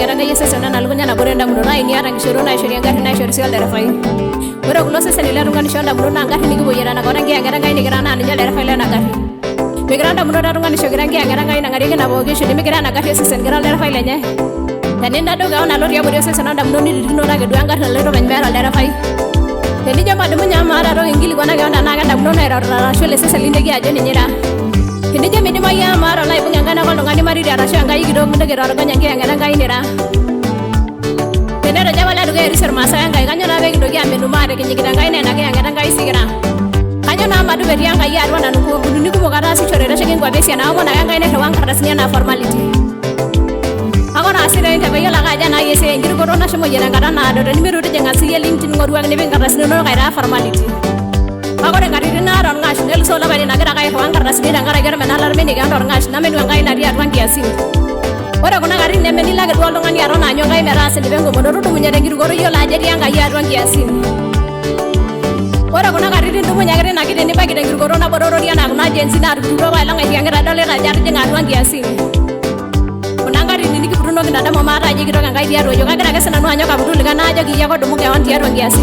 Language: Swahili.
ngera ngai sesena nalunya na borenda murona ini ara ngishoro na shori ngari na shori sel derafai ora kulo sesena ile runga nishonda murona ngari nigi boyera na kora ngera ngai ni grana anja derafai le na gari migranda murona runga nishogira ngera ngai na ngari na boge shodi migrana ngari sesena ngera derafai le nye tanenda doga ona lori ya bodio sesena nda muroni dino na gedwa ngari le ro benbera derafai teni jama dumu nyama ara ro ingili kona ga na ga murona era ra shole sesena linde gi aje ni nyira Hindi jami di maya maro lai pengangkana kalau ngani mari dia rasa angkai gitu muda kira orang yang kaya angkai nira. Tena raja wala duga eri sermasa angkai kanyo na begi dogi ambe numa ada kenyi kita angkai nena kaya angkai sigira. Kanyo na madu beri angkai ya arwana nuku buduni kumo kara si chore rasa kengkwa besi na ako na angkai nena wang kerasnya na formality. Ako na asira inte bayo laga aja na yese ingir corona semua jana kara na ada ni meru jangan siya LinkedIn ngoruang ni beng kerasnya no kaya formality. Ako na ngari na ron ngas nel so la bali na gara kaya wang keras ni ngara gara menalar meni ga ron ngas na menu ngai na dia ron kiasi. Ora kuna ngari ne meni la ga dol ngani ron anyo ngai meras ni bengo modoru tu munyare ngir goro yo la jadi ngai ya ron kiasi. Ora kuna ngari rindu munyare na kide ni pagi ngir goro na bororo dia na kuna agensi na duro ba la ngai ngara dole ra jar jenga ron kiasi. Kuna ngari ni ki bruno ngada mo mara ji giro ngai dia ro yo ga gara ga senanu anyo ka buru ga na aja gi ya ko dumu ga on dia ron kiasi.